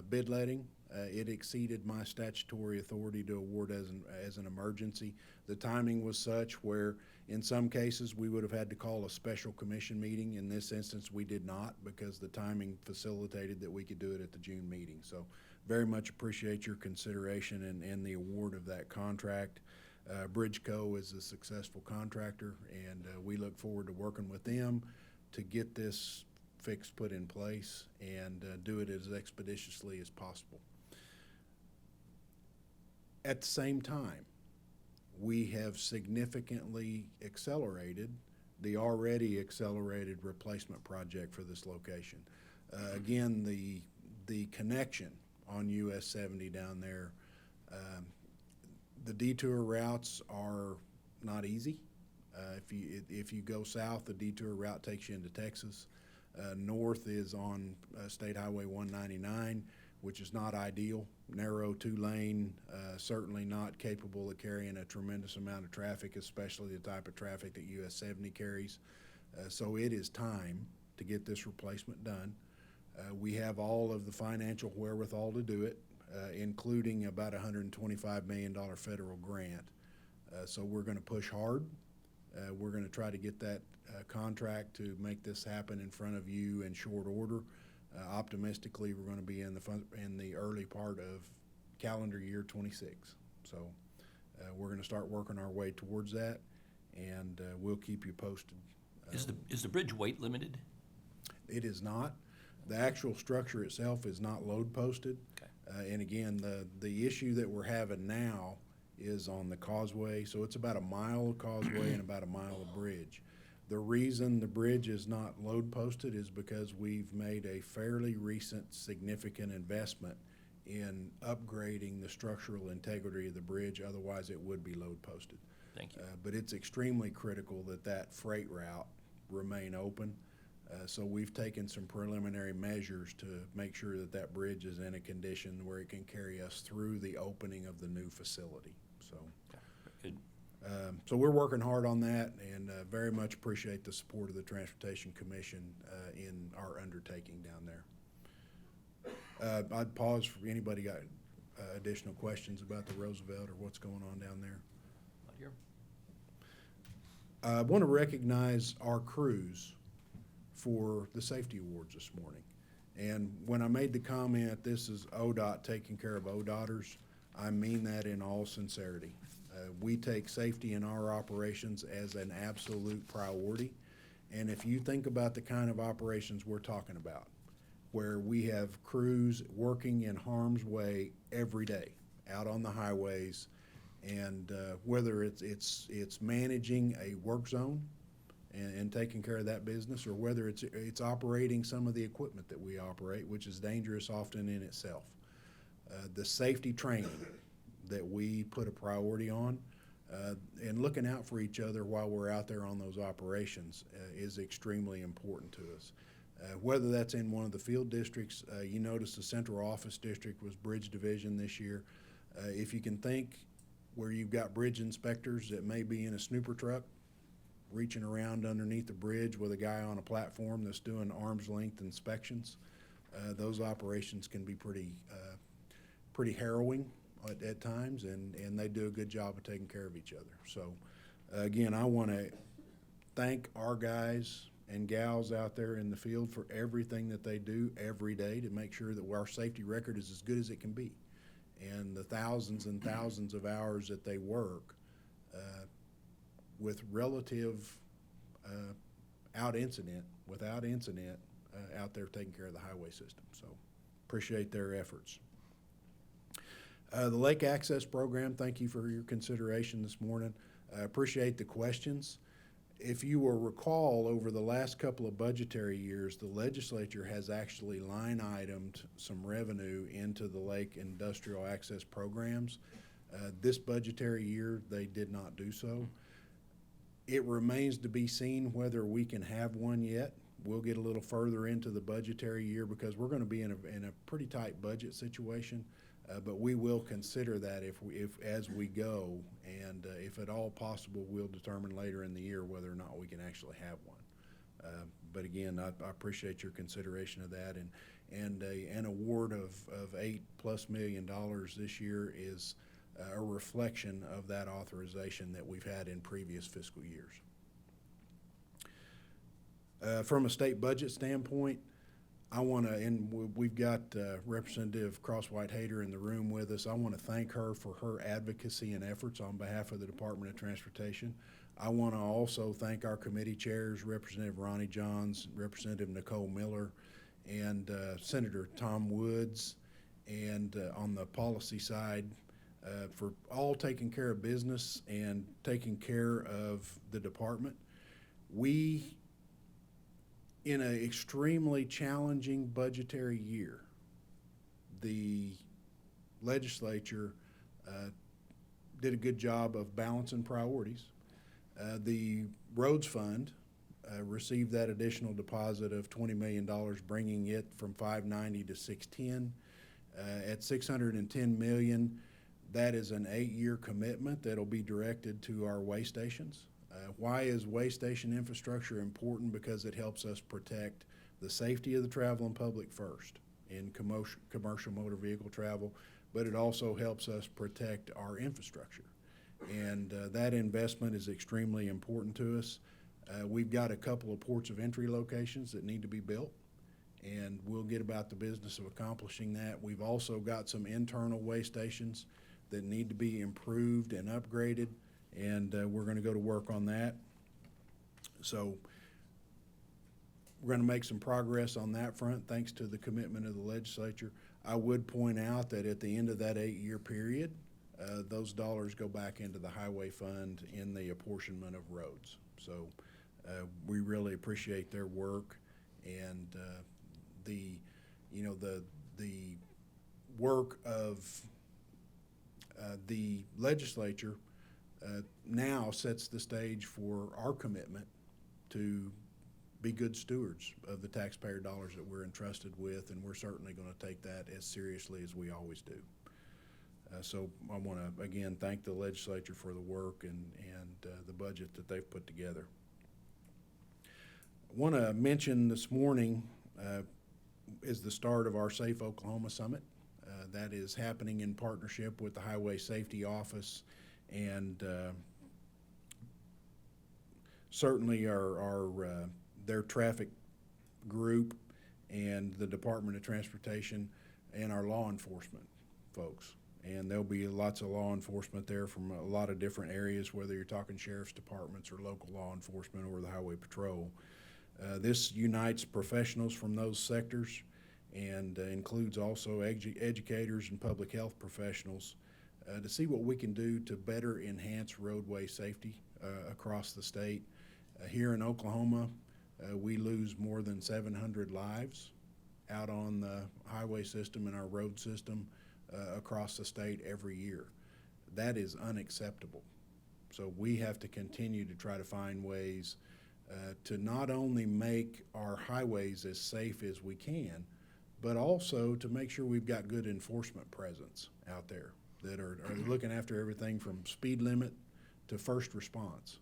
bid letting. It exceeded my statutory authority to award as an emergency. The timing was such where in some cases we would have had to call a special commission meeting. In this instance, we did not, because the timing facilitated that we could do it at the June meeting. So very much appreciate your consideration and the award of that contract. Bridgeco is a successful contractor, and we look forward to working with them to get this fix put in place and do it as expeditiously as possible. At the same time, we have significantly accelerated the already accelerated replacement project for this location. Again, the connection on US 70 down there, the detour routes are not easy. If you go south, the detour route takes you into Texas. North is on State Highway 199, which is not ideal. Narrow 2-lane, certainly not capable of carrying a tremendous amount of traffic, especially the type of traffic that US 70 carries. So it is time to get this replacement done. We have all of the financial wherewithal to do it, including about $125 million federal grant. So we're going to push hard. We're going to try to get that contract to make this happen in front of you in short order. Optimistically, we're going to be in the early part of calendar year 26. So we're going to start working our way towards that, and we'll keep you posted. Is the bridge weight limited? It is not. The actual structure itself is not load posted. Okay. And again, the issue that we're having now is on the causeway. So it's about a mile of causeway and about a mile of bridge. The reason the bridge is not load posted is because we've made a fairly recent significant investment in upgrading the structural integrity of the bridge. Otherwise, it would be load posted. Thank you. But it's extremely critical that that freight route remain open. So we've taken some preliminary measures to make sure that that bridge is in a condition where it can carry us through the opening of the new facility. So, Good. so we're working hard on that, and very much appreciate the support of the Transportation Commission in our undertaking down there. I'd pause for anybody got additional questions about the Roosevelt or what's going on down there. Not here. I want to recognize our crews for the safety awards this morning. And when I made the comment, this is ODOT taking care of ODOTers, I mean that in all sincerity. We take safety in our operations as an absolute priority. And if you think about the kind of operations we're talking about, where we have crews working in harm's way every day out on the highways, and whether it's managing a work zone and taking care of that business, or whether it's operating some of the equipment that we operate, which is dangerous often in itself. The safety training that we put a priority on, and looking out for each other while we're out there on those operations is extremely important to us. Whether that's in one of the field districts, you notice the central office district was bridge division this year. If you can think where you've got bridge inspectors that may be in a snooper truck reaching around underneath the bridge with a guy on a platform that's doing arm's length inspections, those operations can be pretty harrowing at times, and they do a good job of taking care of each other. So again, I want to thank our guys and gals out there in the field for everything that they do every day to make sure that our safety record is as good as it can be. And the thousands and thousands of hours that they work with relative without incident, out there taking care of the highway system. So appreciate their efforts. The Lake Access Program, thank you for your consideration this morning. I appreciate the questions. If you will recall, over the last couple of budgetary years, the legislature has actually line itemed some revenue into the lake industrial access programs. This budgetary year, they did not do so. It remains to be seen whether we can have one yet. We'll get a little further into the budgetary year because we're going to be in a pretty tight budget situation. But we will consider that if as we go, and if at all possible, we'll determine later in the year whether or not we can actually have one. But again, I appreciate your consideration of that, and an award of $8+ million this year is a reflection of that authorization that we've had in previous fiscal years. From a state budget standpoint, I want to, and we've got Representative Crosswhite-Hader in the room with us. I want to thank her for her advocacy and efforts on behalf of the Department of Transportation. I want to also thank our committee chairs, Representative Ronnie Johns, Representative Nicole Miller, and Senator Tom Woods, and on the policy side, for all taking care of business and taking care of the department. We, in an extremely challenging budgetary year, the legislature did a good job of balancing priorities. The Roads Fund received that additional deposit of $20 million, bringing it from $590 to $610. At $610 million, that is an 8-year commitment that'll be directed to our weigh stations. Why is weigh station infrastructure important? Because it helps us protect the safety of the traveling public first in commercial motor vehicle travel, but it also helps us protect our infrastructure. And that investment is extremely important to us. We've got a couple of ports of entry locations that need to be built, and we'll get about the business of accomplishing that. We've also got some internal weigh stations that need to be improved and upgraded, and we're going to go to work on that. So we're going to make some progress on that front thanks to the commitment of the legislature. I would point out that at the end of that 8-year period, those dollars go back into the highway fund in the apportionment of roads. So we really appreciate their work, and the work of the legislature now sets the stage for our commitment to be good stewards of the taxpayer dollars that we're entrusted with, and we're certainly going to take that as seriously as we always do. So I want to again thank the legislature for the work and the budget that they've put together. I want to mention this morning is the start of our Safe Oklahoma Summit. That is happening in partnership with the Highway Safety Office and certainly their traffic group and the Department of Transportation and our law enforcement folks. And there'll be lots of law enforcement there from a lot of different areas, whether you're talking sheriff's departments or local law enforcement or the highway patrol. This unites professionals from those sectors and includes also educators and public health professionals to see what we can do to better enhance roadway safety across the state. Here in Oklahoma, we lose more than 700 lives out on the highway system and our road system across the state every year. That is unacceptable. So we have to continue to try to find ways to not only make our highways as safe as we can, but also to make sure we've got good enforcement presence out there that are looking after everything from speed limit to first response.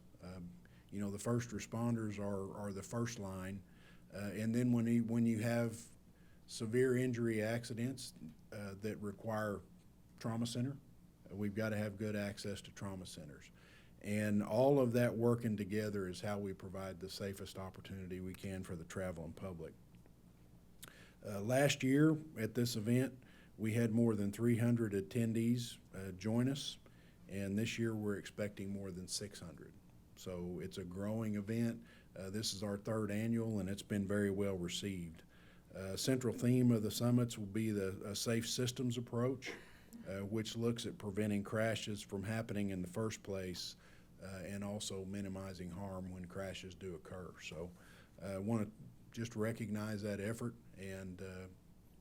You know, the first responders are the first line, and then when you have severe injury accidents that require trauma center, we've got to have good access to trauma centers. And all of that working together is how we provide the safest opportunity we can for the traveling public. Last year at this event, we had more than 300 attendees join us, and this year we're expecting more than 600. So it's a growing event. This is our third annual, and it's been very well received. Central theme of the summits will be a safe systems approach, which looks at preventing crashes from happening in the first place and also minimizing harm when crashes do occur. So I want to just recognize that effort, and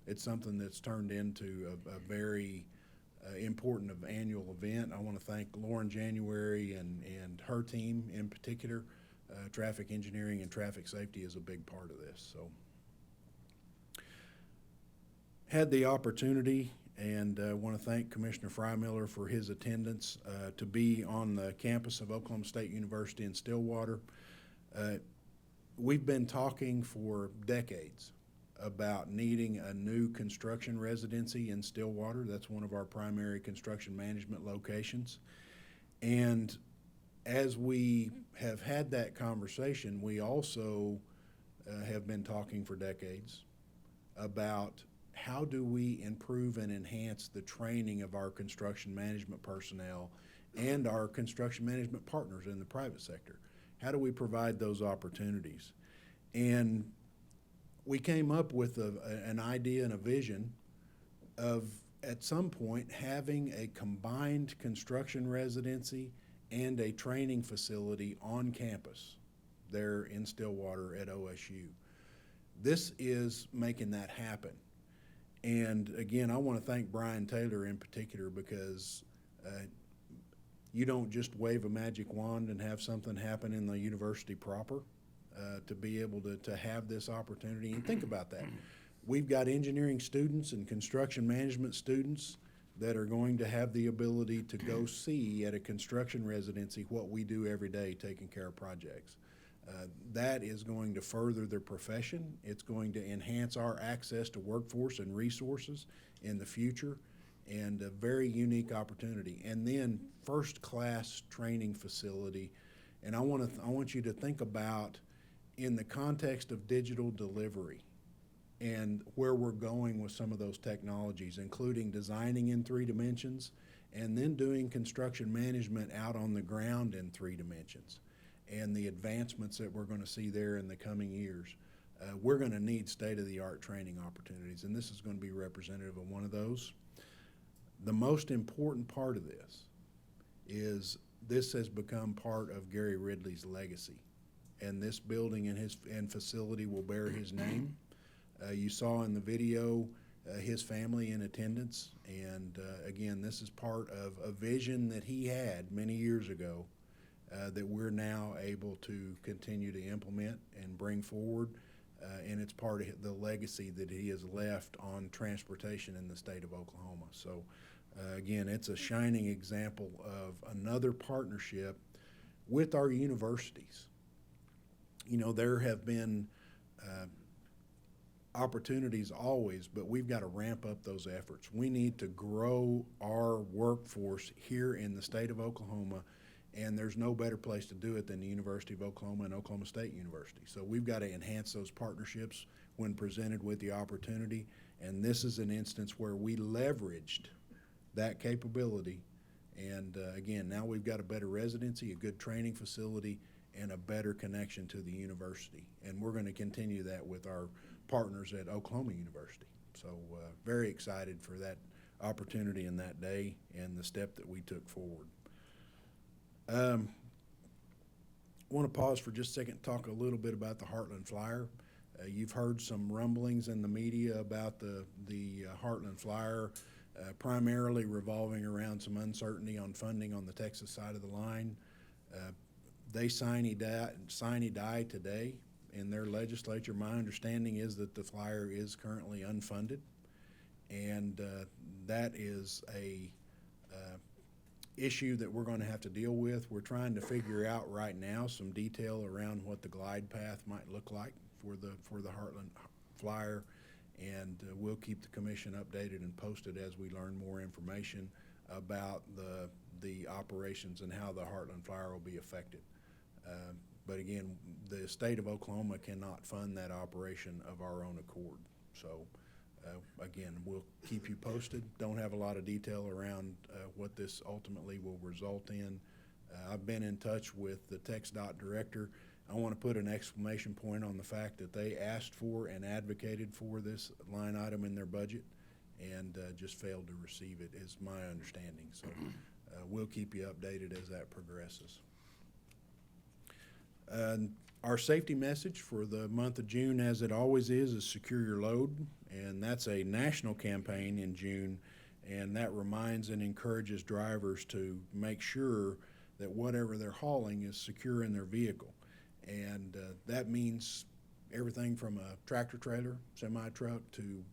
it's something that's turned into a very important annual event. I want to thank Lauren January and her team in particular. Traffic engineering and traffic safety is a big part of this. So had the opportunity, and want to thank Commissioner Freimiller for his attendance to be on the campus of Oklahoma State University in Stillwater. We've been talking for decades about needing a new construction residency in Stillwater. That's one of our primary construction management locations. And as we have had that conversation, we also have been talking for decades about how do we improve and enhance the training of our construction management personnel and our construction management partners in the private sector. How do we provide those opportunities? And we came up with an idea and a vision of, at some point, having a combined construction residency and a training facility on campus there in Stillwater at OSU. This is making that happen. And again, I want to thank Brian Taylor in particular, because you don't just wave a magic wand and have something happen in the university proper. To be able to have this opportunity. And think about that. We've got engineering students and construction management students that are going to have the ability to go see at a construction residency what we do every day taking care of projects. That is going to further their profession. It's going to enhance our access to workforce and resources in the future, and a very unique opportunity. And then first-class training facility. And I want you to think about, in the context of digital delivery and where we're going with some of those technologies, including designing in 3 dimensions and then doing construction management out on the ground in 3 dimensions, and the advancements that we're going to see there in the coming years. We're going to need state-of-the-art training opportunities, and this is going to be representative of one of those. The most important part of this is this has become part of Gary Ridley's legacy. And this building and facility will bear his name. You saw in the video his family in attendance, and again, this is part of a vision that he had many years ago that we're now able to continue to implement and bring forward, and it's part of the legacy that he has left on transportation in the state of Oklahoma. So again, it's a shining example of another partnership with our universities. You know, there have been opportunities always, but we've got to ramp up those efforts. We need to grow our workforce here in the state of Oklahoma, and there's no better place to do it than the University of Oklahoma and Oklahoma State University. So we've got to enhance those partnerships when presented with the opportunity, and this is an instance where we leveraged that capability. And again, now we've got a better residency, a good training facility, and a better connection to the university. And we're going to continue that with our partners at Oklahoma University. So very excited for that opportunity and that day and the step that we took forward. I want to pause for just a second and talk a little bit about the Heartland Flyer. You've heard some rumblings in the media about the Heartland Flyer, primarily revolving around some uncertainty on funding on the Texas side of the line. They sine die today in their legislature. My understanding is that the flyer is currently unfunded, and that is a issue that we're going to have to deal with. We're trying to figure out right now some detail around what the glide path might look like for the Heartland Flyer, and we'll keep the commission updated and posted as we learn more information about the operations and how the Heartland Flyer will be affected. But again, the state of Oklahoma cannot fund that operation of our own accord. So again, we'll keep you posted. Don't have a lot of detail around what this ultimately will result in. I've been in touch with the TxDOT director. I want to put an exclamation point on the fact that they asked for and advocated for this line item in their budget and just failed to receive it, is my understanding. So we'll keep you updated as that progresses. Our safety message for the month of June, as it always is secure your load, and that's a national campaign in June, and that reminds and encourages drivers to make sure that whatever they're hauling is secure in their vehicle. And that means everything from a tractor trailer, semi-truck, to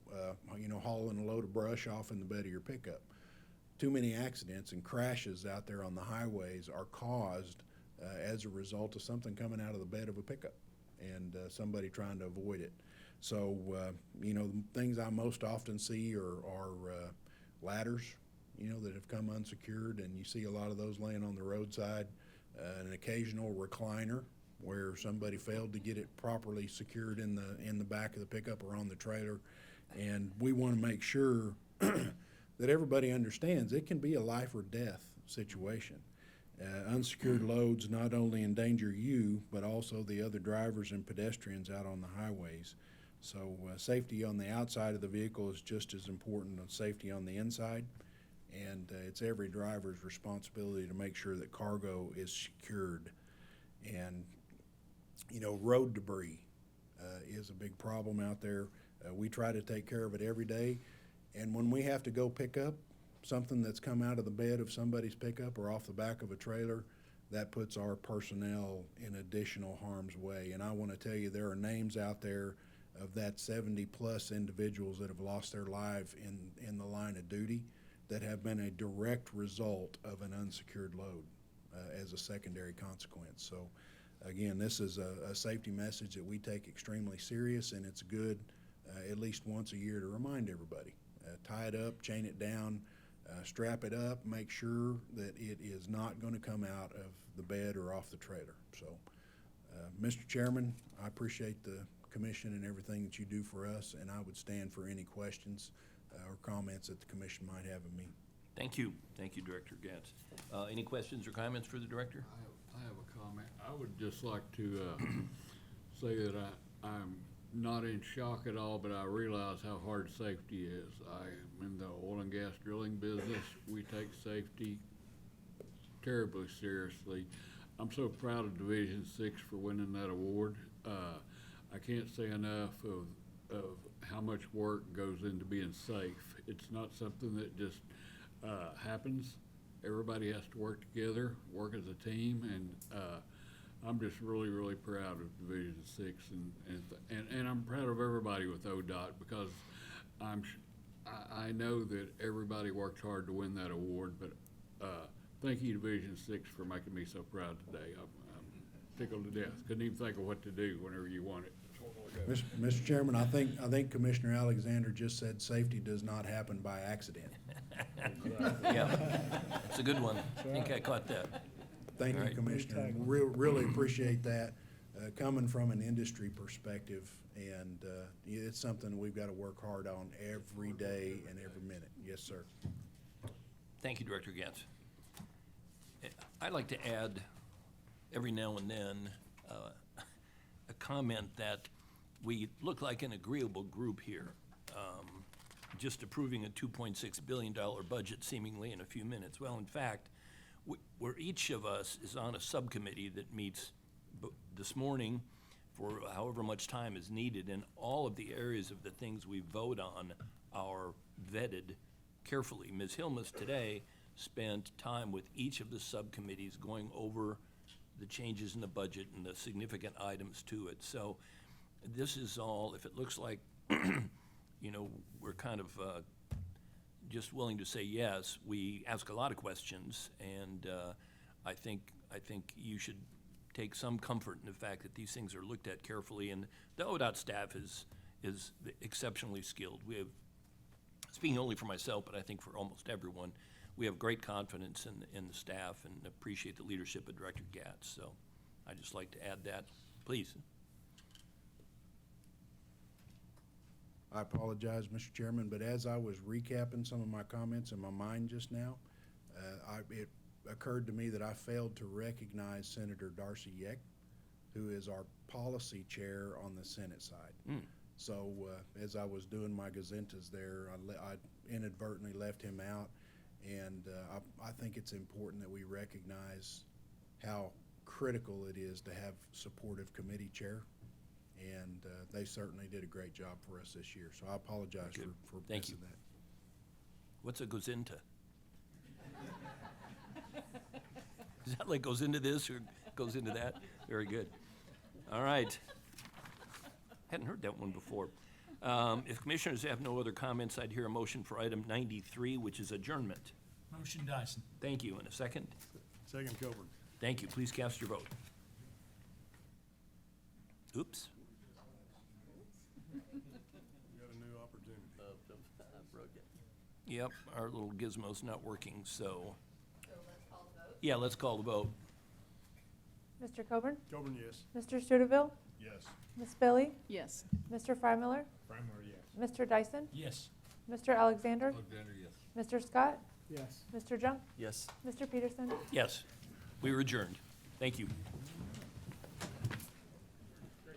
hauling a load of brush off in the bed of your pickup. Too many accidents and crashes out there on the highways are caused as a result of something coming out of the bed of a pickup and somebody trying to avoid it. So, the things I most often see are ladders, that have come unsecured, and you see a lot of those laying on the roadside, an occasional recliner where somebody failed to get it properly secured in the back of the pickup or on the trailer. And we want to make sure that everybody understands it can be a life or death situation. Unsecured loads not only endanger you, but also the other drivers and pedestrians out on the highways. So safety on the outside of the vehicle is just as important as safety on the inside. And it's every driver's responsibility to make sure that cargo is secured. And, road debris is a big problem out there. We try to take care of it every day. And when we have to go pick up something that's come out of the bed of somebody's pickup or off the back of a trailer, that puts our personnel in additional harm's way. And I want to tell you, there are names out there of that 70-plus individuals that have lost their life in the line of duty that have been a direct result of an unsecured load as a secondary consequence. So again, this is a safety message that we take extremely serious, and it's good at least once a year to remind everybody. Tie it up, chain it down, strap it up, make sure that it is not going to come out of the bed or off the trailer. So, Mr. Chairman, I appreciate the commission and everything that you do for us, and I would stand for any questions or comments that the commission might have of me. Thank you. Thank you, Director Gatz. Any questions or comments for the director? I have a comment. I would just like to say that I'm not in shock at all, but I realize how hard safety is. I'm in the oil and gas drilling business. We take safety terribly seriously. I'm so proud of Division 6 for winning that award. I can't say enough of how much work goes into being safe. It's not something that just happens. Everybody has to work together, work as a team, and I'm just really, really proud of Division 6, and I'm proud of everybody with ODOT, because I know that everybody worked hard to win that award. But thank you, Division 6, for making me so proud today. I'm tickled to death. Couldn't even think of what to do whenever you won it. So Mr. Chairman, I think Commissioner Alexander just said safety does not happen by accident. Yeah, that's a good one. I think I caught that. Thank All you, right. Commissioner. Really appreciate that, coming from an industry perspective. And it's something we've got to work hard on every day and every minute. Yes, sir. Thank you, Director Gantz. I'd like to add, every now and then, a comment that we look like an agreeable group here, just approving a $2.6 billion budget seemingly in a few minutes. Well, in fact, where each of us is on a subcommittee that meets this morning for however much time is needed, and all of the areas of the things we vote on are vetted carefully. Ms. Hilmes today spent time with each of the subcommittees going over the changes in the budget and the significant items to it. So this is all, if it looks like, you know, we're kind of just willing to say yes, we ask a lot of questions, and I think you should take some comfort in the fact that these things are looked at carefully, and the ODOT staff is exceptionally skilled. We have, speaking only for myself, but I think for almost everyone, we have great confidence in the staff and appreciate the leadership of Director Gatz. So I'd just like to add that. Please. I apologize, Mr. Chairman, but as I was recapping some of my comments in my mind just now, it occurred to me that I failed to recognize Senator Darcy Yeck, who is our policy chair on the Senate side. So as I was doing my gazentas there, I inadvertently left him out, and I think it's important that we recognize how critical it is to have supportive committee chair, and they certainly did a great job for us this year. So I apologize for Thank you. missing that. What's a gazinta? Is that like goes into this or goes into that? Very good. All right. Hadn't heard that one before. If commissioners have no other comments, I'd hear a motion for item 93, which is adjournment. Motion Dyson. Thank you. And a second? Second Coburn. Thank you. Please cast your vote. Oops. We got a new opportunity. Yep, our little gizmo's not working, so. So let's call the vote. Yeah, let's call the vote. Mr. Coburn? Coburn, yes. Mr. Studeville? Yes. Ms. Billy? Yes. Mr. Freimiller? Frymer, yes. Mr. Dyson? Yes. Mr. Alexander? Alexander, yes. Mr. Scott? Yes. Mr. Junk? Yes. Mr. Peterson? Yes, we are adjourned. Thank you.